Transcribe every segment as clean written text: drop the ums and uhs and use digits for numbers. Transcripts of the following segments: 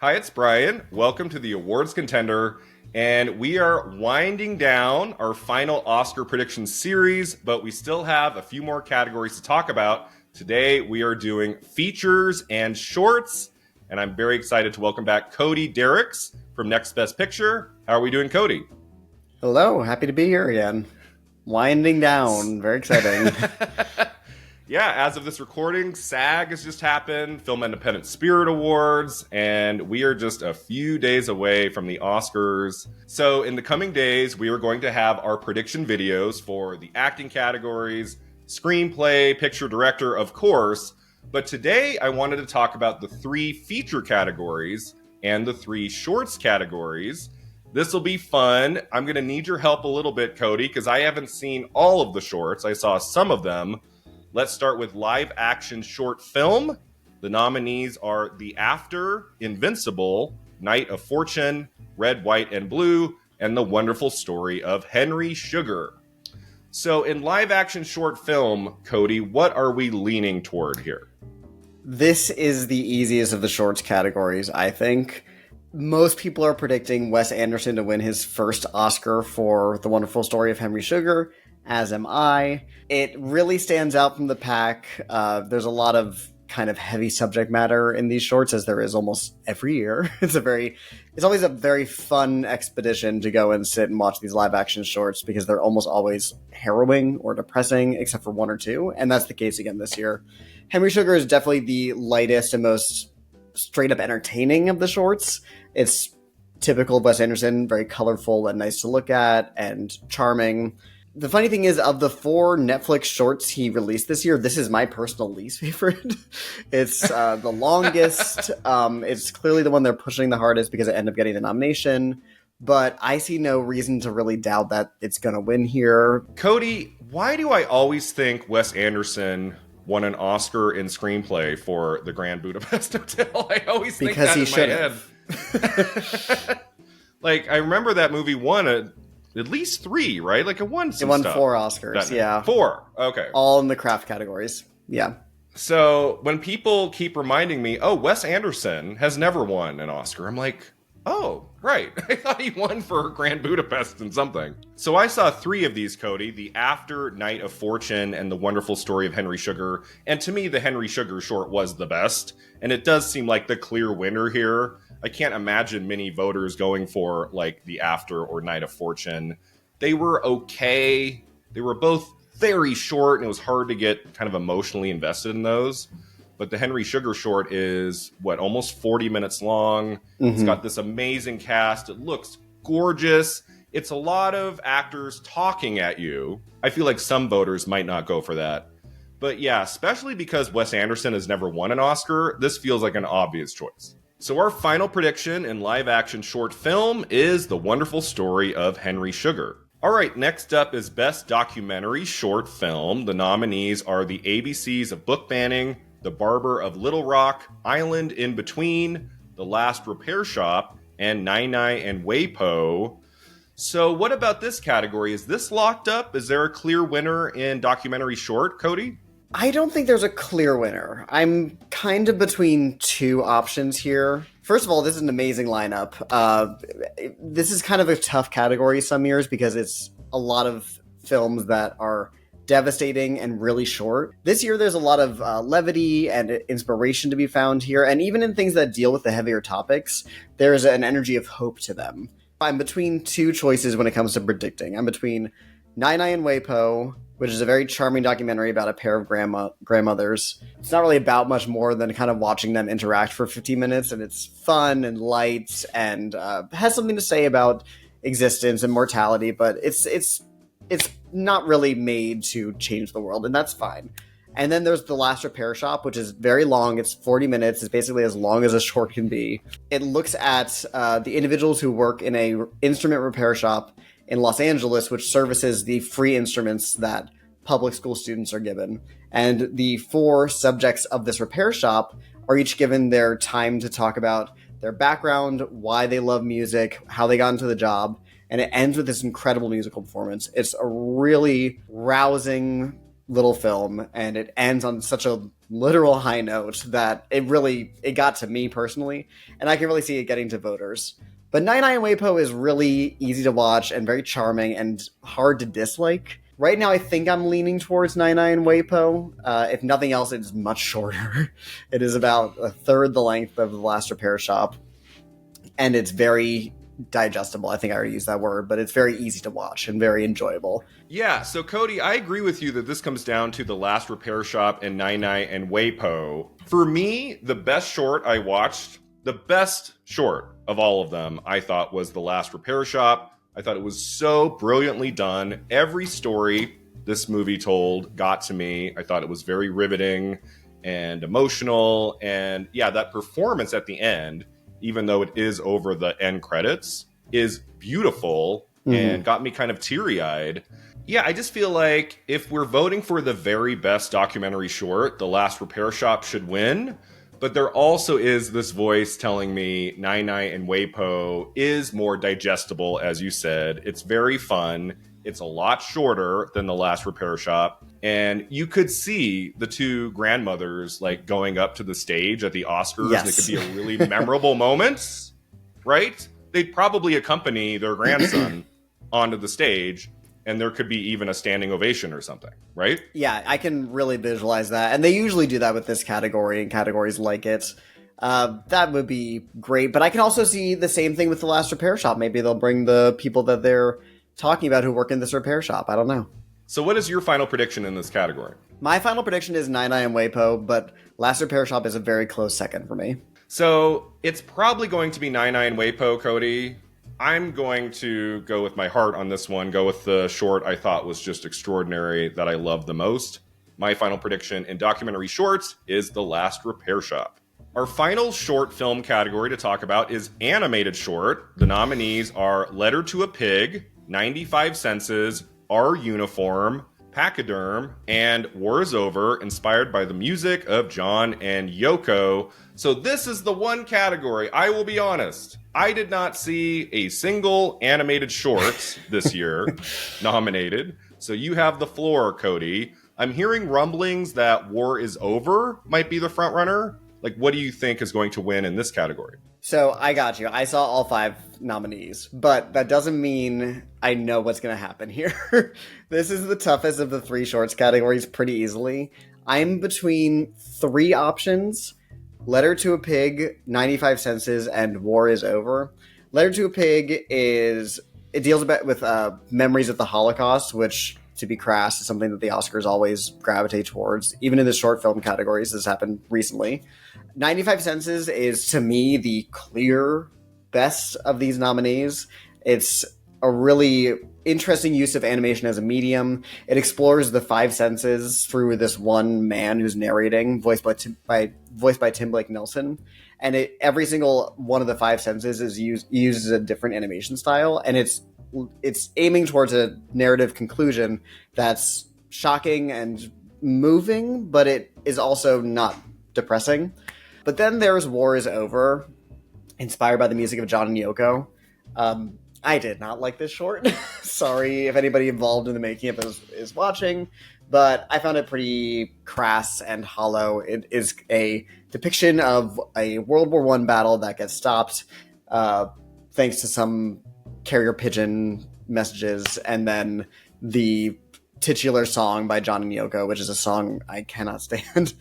Hi, it's Brian. Welcome to the Awards Contender. And we are winding down our final Oscar prediction series, but we still have a few more categories to talk about. Today, we are doing features and shorts. And I'm very excited to welcome back CODY DERICKS from Next Best Picture. How are we doing, CODY? Hello, happy to be here again. Winding down, very exciting. Yeah, as of this recording, SAG has just happened, Film Independent Spirit Awards, and we are just a few days away from the Oscars. So in the coming days, we are going to have our prediction videos for the acting categories, screenplay, picture director, of course. But today, I wanted to talk about the 3 feature categories and the 3 shorts categories. This will be fun. I'm going to need your help a little bit, CODY, because I haven't seen all of the shorts. I saw some of them. Let's start with live action short film. The nominees are The After, Invincible, Night of Fortune, Red, White, and Blue, and The Wonderful Story of Henry Sugar. So in live action short film, CODY, what are we leaning toward here? This is the easiest of the shorts categories, I think. Most people are predicting Wes Anderson to win his first Oscar for The Wonderful Story of Henry Sugar, as am I. It really stands out from the pack. There's a lot of kind of heavy subject matter in these shorts, as there is almost every year. It's always a very fun expedition to go and sit and watch these live action shorts because they're almost always harrowing or depressing, except for 1 or 2, and that's the case again this year. Henry Sugar is definitely the lightest and most straight up entertaining of the shorts. It's typical of Wes Anderson, very colorful and nice to look at and charming. The funny thing is, of the 4 Netflix shorts he released this year, this is my personal least favorite. It's the longest. It's clearly the one they're pushing the hardest because it ended up getting the nomination. But I see no reason to really doubt that it's going to win here. CODY, why do I always think Wes Anderson won an Oscar in screenplay for The Grand Budapest Hotel? I always think Because that he in should my head. Like, I remember that movie won at least 3, right? Like, it won some It won stuff. 4 Oscars, yeah. 4, okay. All in the craft categories, yeah. So when people keep reminding me, oh, Wes Anderson has never won an Oscar, I'm like, oh, right. I thought he won for Grand Budapest and something. So I saw 3 of these, CODY, The After, Night of Fortune, and The Wonderful Story of Henry Sugar. And to me, the Henry Sugar short was the best. And it does seem like the clear winner here. I can't imagine many voters going for, like, The After or Night of Fortune. They were okay. They were both very short, and it was hard to get kind of emotionally invested in those. But the Henry Sugar short is, almost 40 minutes long. Mm-hmm. It's got this amazing cast. It looks gorgeous. It's a lot of actors talking at you. I feel like some voters might not go for that. But yeah, especially because Wes Anderson has never won an Oscar, this feels like an obvious choice. So our final prediction in live action short film is The Wonderful Story of Henry Sugar. All right, next up is Best Documentary Short Film. The nominees are The ABCs of Book Banning, The Barber of Little Rock, Island in Between, The Last Repair Shop, and Nai Nai and Weipo. So what about this category? Is this locked up? Is there a clear winner in documentary short, CODY? I don't think there's a clear winner. I'm kind of between 2 options here. First of all, this is an amazing lineup. This is kind of a tough category some years because it's a lot of films that are devastating and really short. This year, there's a lot of levity and inspiration to be found here. And even in things that deal with the heavier topics, there's an energy of hope to them. I'm between 2 choices when it comes to predicting. I'm between Nai Nai and Weipo, which is a very charming documentary about a pair of grandmothers. It's not really about much more than kind of watching them interact for 15 minutes, and it's fun and light and has something to say about existence and mortality, but it's not really made to change the world, and that's fine. And then there's The Last Repair Shop, which is very long. It's 40 minutes. It's basically as long as a short can be. It looks at the individuals who work in a instrument repair shop in Los Angeles, which services the free instruments that public school students are given. And the 4 subjects of this repair shop are each given their time to talk about their background, why they love music, how they got into the job. And it ends with this incredible musical performance. It's a really rousing little film, and it ends on such a literal high note that it got to me personally, and I can really see it getting to voters. But Nai Nai and Weipo is really easy to watch and very charming and hard to dislike. Right now, I think I'm leaning towards Nai Nai and Weipo. If nothing else, it's much shorter. It is about a third the length of The Last Repair Shop, and it's very digestible. I think I already used that word, but it's very easy to watch and very enjoyable. Yeah, so Cody, I agree with you that this comes down to The Last Repair Shop and Nai Nai and Weipo. For me, the best short I watched, the best short of all of them, I thought was The Last Repair Shop. I thought it was so brilliantly done. Every story this movie told got to me. I thought it was very riveting and emotional. And yeah, that performance at the end, even though it is over the end credits, is beautiful and got me kind of teary-eyed. Yeah, I just feel like if we're voting for the very best documentary short, The Last Repair Shop should win. But there also is this voice telling me Nai Nai and Weipo is more digestible, as you said. It's very fun. It's a lot shorter than The Last Repair Shop. And you could see the two grandmothers like going up to the stage at the Oscars. Yes. And it could be a really memorable moment, right? They'd probably accompany their grandson onto the stage, and there could be even a standing ovation or something, right? Yeah, I can really visualize that. And they usually do that with this category and categories like it. That would be great. But I can also see the same thing with The Last Repair Shop. Maybe they'll bring the people that they're talking about who work in this repair shop. I don't know. So what is your final prediction in this category? My final prediction is Nai Nai and Weipo, but Last Repair Shop is a very close second for me. So it's probably going to be Nai Nai and Weipo, Cody. I'm going to go with my heart on this one, go with the short I thought was just extraordinary that I loved the most. My final prediction in documentary shorts is The Last Repair Shop. Our final short film category to talk about is animated short. The nominees are Letter to a Pig, 95 Senses, Our Uniform, Pachyderm, and War is Over, inspired by the music of John and Yoko. So this is the one category, I will be honest, I did not see a single animated short this year nominated. So you have the floor, Cody. I'm hearing rumblings that War is Over might be the front runner. Like, what do you think is going to win in this category? So I got you. I saw all 5 nominees, but that doesn't mean I know what's going to happen here. This is the toughest of the 3 shorts categories pretty easily. I'm between 3 options: Letter to a Pig, 95 Senses, and War is Over. Letter to a Pig deals a bit with memories of the Holocaust, which, to be crass, is something that the Oscars always gravitate towards. Even in the short film categories, this happened recently. 95 Senses is, to me, the clear best of these nominees. It's a really interesting use of animation as a medium. It explores the 5 senses through this one man who's narrating, voiced by Tim Blake Nelson. And every single one of the 5 senses uses a different animation style, and it's aiming towards a narrative conclusion that's shocking and moving, but it is also not depressing. But then there's War is Over, inspired by the music of John and Yoko. I did not like this short. Sorry if anybody involved in the making of it is watching, but I found it pretty crass and hollow. It is a depiction of a World War I battle that gets stopped thanks to some carrier pigeon messages, and then the titular song by John and Yoko, which is a song I cannot stand.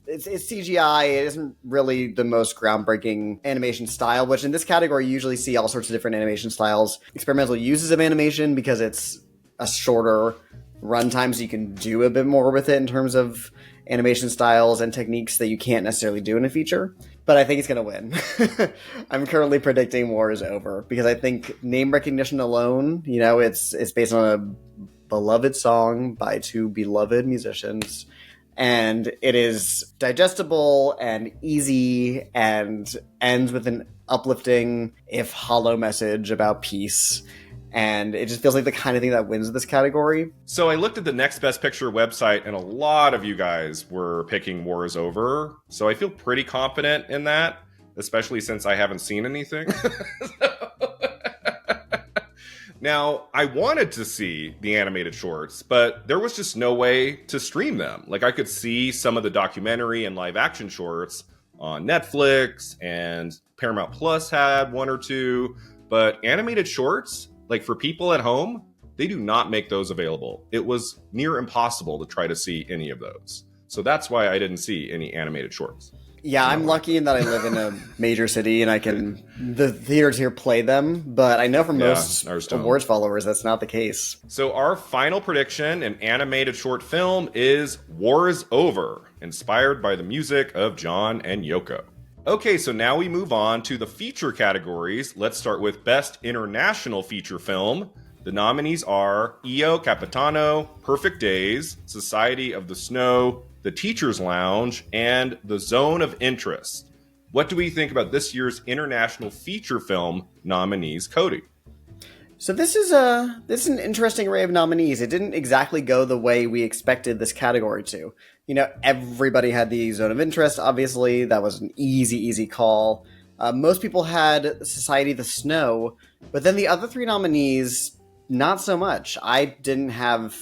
It's CGI. It isn't really the most groundbreaking animation style, which in this category you usually see all sorts of different animation styles. Experimental uses of animation because it's a shorter runtime, so you can do a bit more with it in terms of animation styles and techniques that you can't necessarily do in a feature. But I think it's going to win. I'm currently predicting War is Over because I think name recognition alone, it's based on a beloved song by 2 beloved musicians. And it is digestible and easy and ends with an uplifting, if hollow, message about peace. And it just feels like the kind of thing that wins this category. So I looked at the Next Best Picture website, and a lot of you guys were picking War is Over. So I feel pretty confident in that, especially since I haven't seen anything. Now, I wanted to see the animated shorts, but there was just no way to stream them. Like, I could see some of the documentary and live action shorts on Netflix, and Paramount Plus had one or two, but animated shorts, like for people at home, they do not make those available. It was near impossible to try to see any of those. So that's why I didn't see any animated shorts. Yeah, I'm lucky in that I live in a major city and the theaters here play them, but I know for most awards followers that's not the case. So our final prediction, an animated short film, is War is Over, inspired by the music of John and Yoko. Okay, so now we move on to the feature categories. Let's start with Best International Feature Film. The nominees are Io Capitano, Perfect Days, Society of the Snow, The Teacher's Lounge, and The Zone of Interest. What do we think about this year's international feature film nominees, Cody? So this is an interesting array of nominees. It didn't exactly go the way we expected this category to. You know, everybody had the Zone of Interest, obviously. That was an easy call. Most people had Society of the Snow, but then the other three nominees, not so much. I didn't have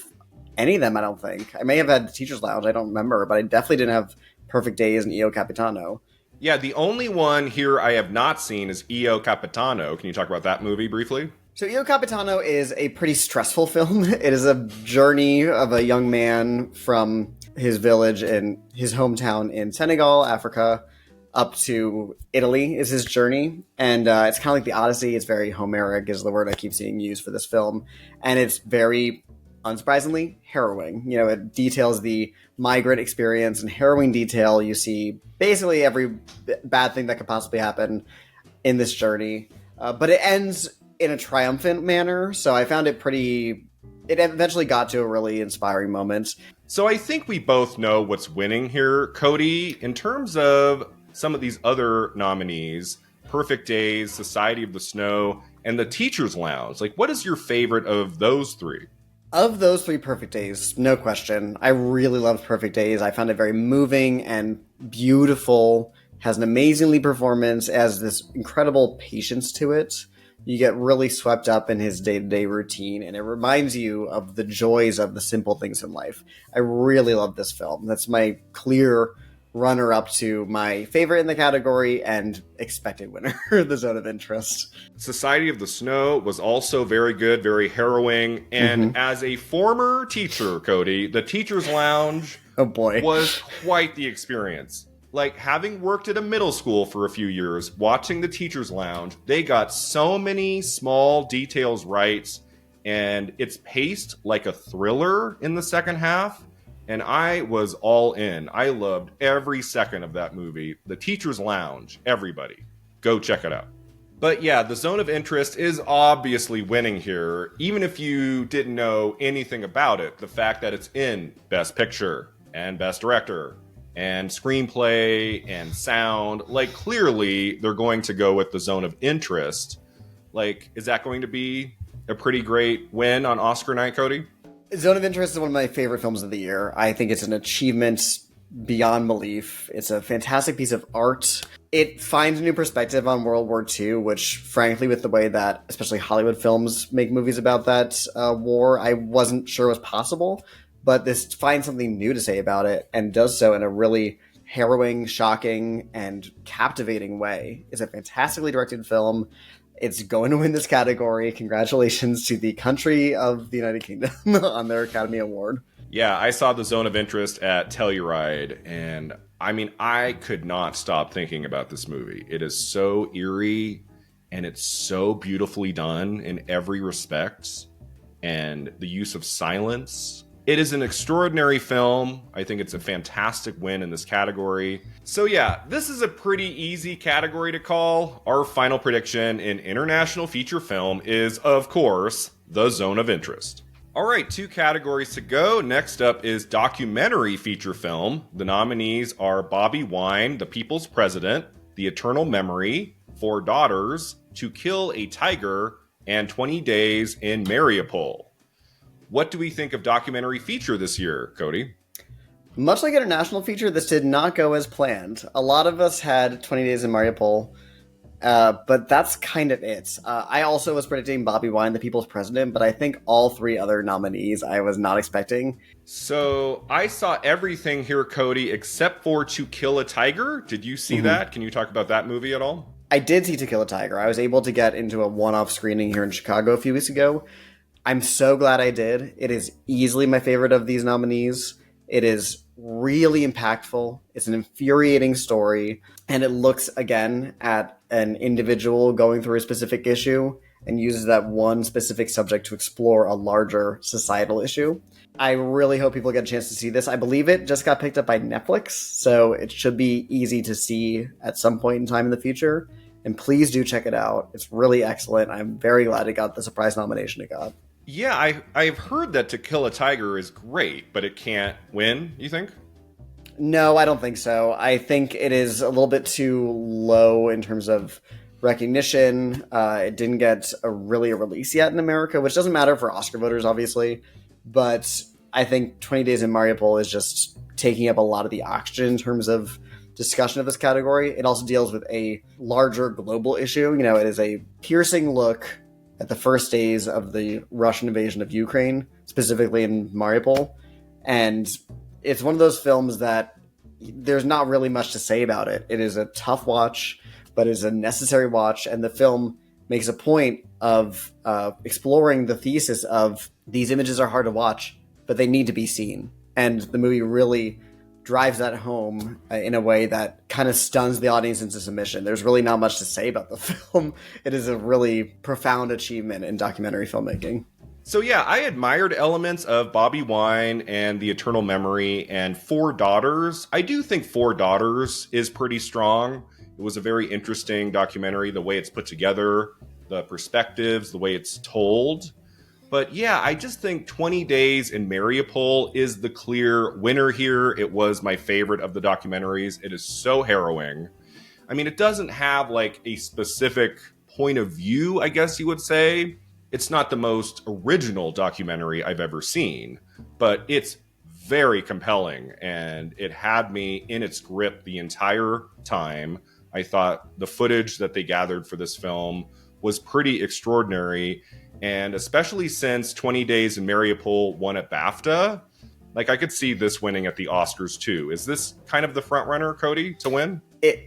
any of them, I don't think. I may have had the Teacher's Lounge, I don't remember, but I definitely didn't have Perfect Days and Io Capitano. Yeah, the only one here I have not seen is Io Capitano. Can you talk about that movie briefly? So Io Capitano is a pretty stressful film. It is a journey of a young man from his village in his hometown in Senegal, Africa, up to Italy is his journey. And it's kind of like the Odyssey. It's very Homeric is the word I keep seeing used for this film. And it's very, unsurprisingly, harrowing. You know, it details the migrant experience in harrowing detail. You see basically every bad thing that could possibly happen in this journey. But it ends in a triumphant manner. So I found it it eventually got to a really inspiring moment. So I think we both know what's winning here, Cody. In terms of some of these other nominees, Perfect Days, Society of the Snow, and The Teacher's Lounge, like, what is your favorite of those three? Of those three, Perfect Days, no question. I really loved Perfect Days. I found it very moving and beautiful, has an amazingly performance, has this incredible patience to it. You get really swept up in his day-to-day routine, and it reminds you of the joys of the simple things in life. I really love this film. That's my clear runner-up to my favorite in the category and expected winner, The Zone of Interest. Society of the Snow was also very good, very harrowing. And as a former teacher, Cody, The Teacher's Lounge was quite the experience. Like, having worked at a middle school for a few years, watching The Teacher's Lounge, they got so many small details right, and it's paced like a thriller in the second half. And I was all in. I loved every second of that movie. The Teacher's Lounge, everybody, go check it out. But yeah, The Zone of Interest is obviously winning here, even if you didn't know anything about it. The fact that it's in Best Picture and Best Director and Screenplay and Sound, like, clearly they're going to go with The Zone of Interest. Like, is that going to be a pretty great win on Oscar night, Cody? Zone of Interest is one of my favorite films of the year. I think it's an achievement beyond belief. It's a fantastic piece of art. It finds a new perspective on World War II, which, frankly, with the way that especially Hollywood films make movies about that war, I wasn't sure was possible. But this finds something new to say about it and does so in a really harrowing, shocking, and captivating way. It's a fantastically directed film. It's going to win this category. Congratulations to the country of the United Kingdom on their Academy Award. Yeah, I saw The Zone of Interest at Telluride, and I mean, I could not stop thinking about this movie. It is so eerie, and it's so beautifully done in every respect, and the use of silence. It is an extraordinary film. I think it's a fantastic win in this category. So yeah, this is a pretty easy category to call. Our final prediction in international feature film is, of course, The Zone of Interest. All right, 2 categories to go. Next up is documentary feature film. The nominees are Bobby Wine, The People's President, The Eternal Memory, 4 Daughters, To Kill a Tiger, and 20 Days in Mariupol. What do we think of documentary feature this year, Cody? Much like international feature, this did not go as planned. A lot of us had 20 Days in Mariupol. But that's kind of it. I also was predicting Bobby Wine, the people's president, but I think all three other nominees I was not expecting. So I saw everything here, Cody, except for To Kill a Tiger. Did you see that? Can you talk about that movie at all? I did see To Kill a Tiger. I was able to get into a one-off screening here in Chicago a few weeks ago. I'm so glad I did. It is easily my favorite of these nominees. It is really impactful. It's an infuriating story. And it looks, again, at an individual going through a specific issue and uses that one specific subject to explore a larger societal issue. I really hope people get a chance to see this. I believe it just got picked up by Netflix, so it should be easy to see at some point in time in the future. And please do check it out. It's really excellent. I'm very glad it got the surprise nomination it got. Yeah, I've heard that To Kill a Tiger is great, but it can't win, you think? No, I don't think so. I think it is a little bit too low in terms of recognition. It didn't get a release yet in America, which doesn't matter for Oscar voters, obviously. But I think 20 Days in Mariupol is just taking up a lot of the oxygen in terms of discussion of this category. It also deals with a larger global issue. You know, it is a piercing look at the first days of the Russian invasion of Ukraine, specifically in Mariupol. And it's one of those films that there's not really much to say about it. It is a tough watch, but it's a necessary watch. And the film makes a point of exploring the thesis of these images are hard to watch, but they need to be seen. And the movie really drives that home in a way that kind of stuns the audience into submission. There's really not much to say about the film. It is a really profound achievement in documentary filmmaking. So yeah, I admired elements of Bobby Wine and The Eternal Memory and Four Daughters. I do think Four Daughters is pretty strong. It was a very interesting documentary, the way it's put together, the perspectives, the way it's told. But yeah, I just think 20 Days in Mariupol is the clear winner here. It was my favorite of the documentaries. It is so harrowing. I mean, it doesn't have like a specific point of view, I guess you would say. It's not the most original documentary I've ever seen, but it's very compelling and it had me in its grip the entire time. I thought the footage that they gathered for this film was pretty extraordinary. And especially since 20 Days in Mariupol won at BAFTA, like I could see this winning at the Oscars too. Is this kind of the front runner, Cody, to win?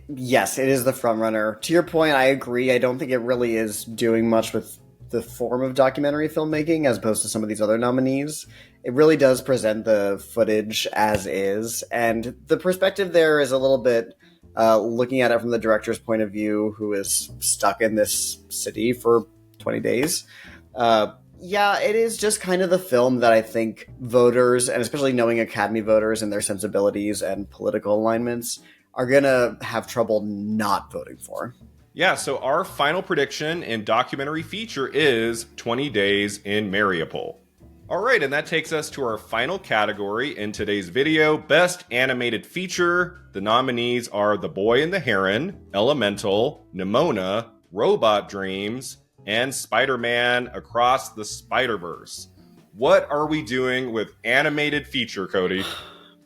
Yes, it is the front runner. To your point, I agree. I don't think it really is doing much with the form of documentary filmmaking as opposed to some of these other nominees. It really does present the footage as is. And the perspective there is a little bit looking at it from the director's point of view, who is stuck in this city for 20 days. Yeah, it is just kind of the film that I think voters, and especially knowing Academy voters and their sensibilities and political alignments, are going to have trouble not voting for. Yeah, so our final prediction in documentary feature is 20 Days in Mariupol. All right, and that takes us to our final category in today's video, Best Animated Feature. The nominees are The Boy and the Heron, Elemental, Nimona, Robot Dreams, and Spider-Man Across the Spider-Verse. What are we doing with animated feature, Cody?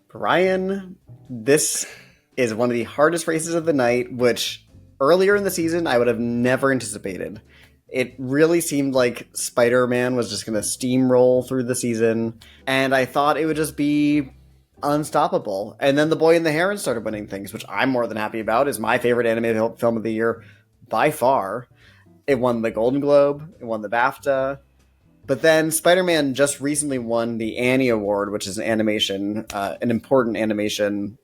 Brian, this is one of the hardest races of the night, which earlier in the season I would have never anticipated. It really seemed like Spider-Man was just going to steamroll through the season, and I thought it would just be unstoppable. And then The Boy and the Heron started winning things, which I'm more than happy about. It's my favorite animated film of the year by far. It won the Golden Globe. It won the BAFTA. But then Spider-Man just recently won the Annie Award, which is an important animation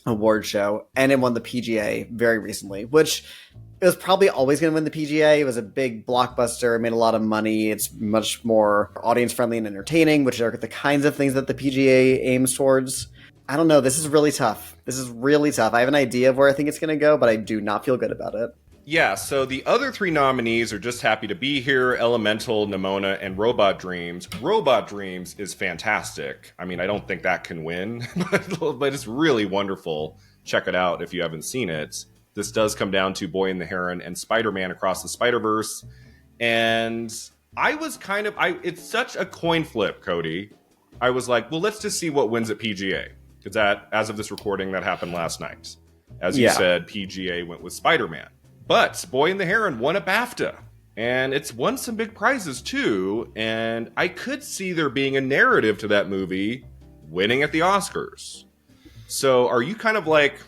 award show. And it won the PGA very recently, which it was probably always going to win the PGA. It was a big blockbuster. It made a lot of money. It's much more audience-friendly and entertaining, which are the kinds of things that the PGA aims towards. I don't know. This is really tough. I have an idea of where I think it's going to go, but I do not feel good about it. Yeah, so the other three nominees are just happy to be here, Elemental, Nimona, and Robot Dreams. Robot Dreams is fantastic. I mean, I don't think that can win, but it's really wonderful. Check it out if you haven't seen it. This does come down to Boy and the Heron and Spider-Man Across the Spider-Verse. And I was it's such a coin flip, Cody. I was like, well, let's just see what wins at PGA. Because as of this recording, that happened last night. As you said, PGA went with Spider-Man. But Boy and the Heron won a BAFTA. And it's won some big prizes too. And I could see there being a narrative to that movie winning at the Oscars. So are you kind of like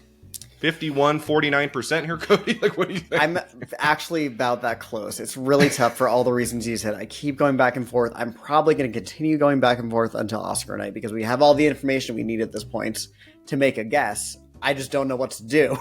51-49% here, Cody? Like, what do you think? I'm actually about that close. It's really tough for all the reasons you said. I keep going back and forth. I'm probably going to continue going back and forth until Oscar night because we have all the information we need at this point to make a guess. I just don't know what to do.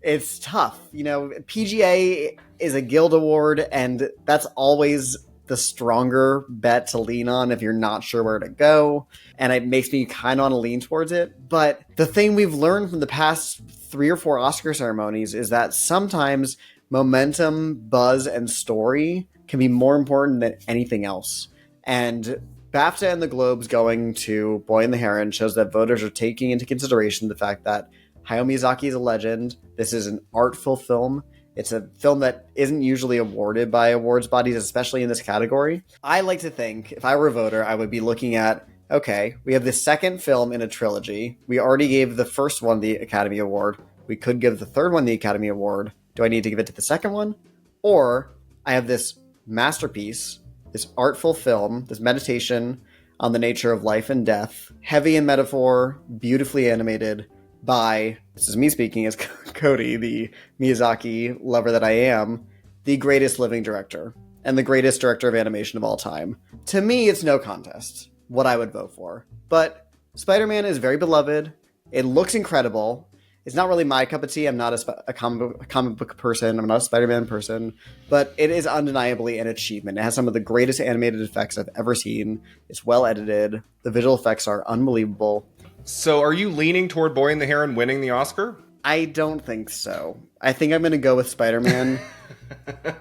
It's tough. You know, PGA is a guild award, and that's always the stronger bet to lean on if you're not sure where to go. And it makes me kind of want to lean towards it. But the thing we've learned from the past 3 or 4 Oscar ceremonies is that sometimes momentum, buzz, and story can be more important than anything else. And BAFTA and the Globes going to Boy and the Heron shows that voters are taking into consideration the fact that Hayao Miyazaki is a legend. This is an artful film. It's a film that isn't usually awarded by awards bodies, especially in this category. I like to think, if I were a voter, I would be looking at, okay, we have the second film in a trilogy. We already gave the first one the Academy Award. We could give the third one the Academy Award. Do I need to give it to the second one? Or I have this masterpiece, this artful film, this meditation on the nature of life and death, heavy in metaphor, beautifully animated by, this is me speaking as Cody, the Miyazaki lover that I am, the greatest living director and the greatest director of animation of all time. To me, it's no contest what I would vote for. But Spider-Man is very beloved. It looks incredible. It's not really my cup of tea. I'm not a comic book person. I'm not a Spider-Man person. But it is undeniably an achievement. It has some of the greatest animated effects I've ever seen. It's well edited. The visual effects are unbelievable. So are you leaning toward Boy and the Heron winning the Oscar? I don't think so. I think I'm going to go with Spider-Man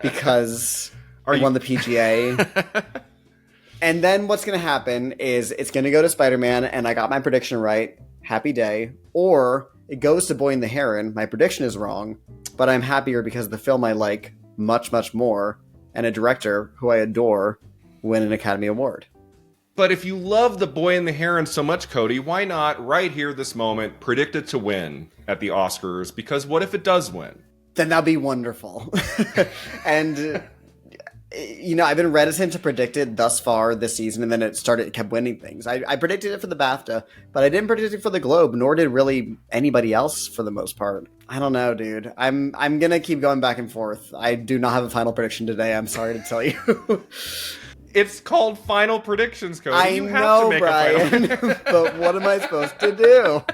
because I won the PGA. And then what's going to happen is it's going to go to Spider-Man and I got my prediction right. Happy day. Or it goes to Boy and the Heron. My prediction is wrong, but I'm happier because the film I like much, much more and a director who I adore win an Academy Award. But if you love The Boy and the Heron so much, Cody, why not, right here, this moment, predict it to win at the Oscars? Because what if it does win? Then that'd be wonderful. And, you know, I've been reticent to predict it thus far this season, and then it kept winning things. I predicted it for the BAFTA, but I didn't predict it for the Globe, nor did really anybody else for the most part. I don't know, dude. I'm going to keep going back and forth. I do not have a final prediction today, I'm sorry to tell you. It's called Final Predictions, Cody. I you have know, to make Brian, a final... but what am I supposed to do?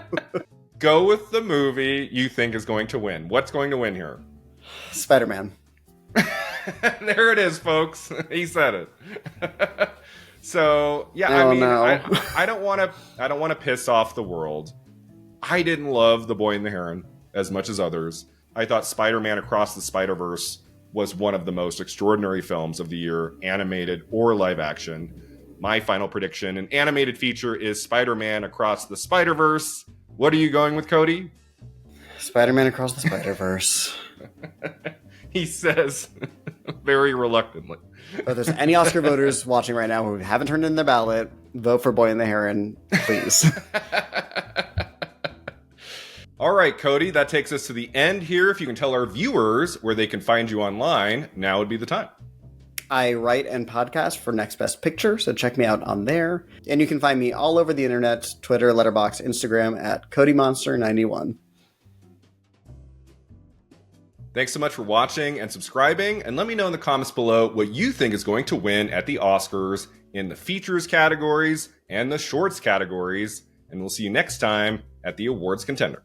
Go with the movie you think is going to win. What's going to win here? Spider-Man. There it is, folks. He said it. So, yeah, Oh, I mean, no. I don't want to piss off the world. I didn't love The Boy and the Heron as much as others. I thought Spider-Man Across the Spider-Verse was one of the most extraordinary films of the year, animated or live action. My final prediction, an animated feature, is Spider-Man Across the Spider-Verse. What are you going with, Cody? Spider-Man Across the Spider-Verse. He says very reluctantly. But if there's any Oscar voters watching right now who haven't turned in their ballot, vote for Boy and the Heron, please. All right, Cody, that takes us to the end here. If you can tell our viewers where they can find you online, now would be the time. I write and podcast for Next Best Picture, so check me out on there. And you can find me all over the internet, Twitter, Letterboxd, Instagram at CodyMonster91. Thanks so much for watching and subscribing, and let me know in the comments below what you think is going to win at the Oscars in the features categories and the shorts categories, and we'll see you next time at the awards contender.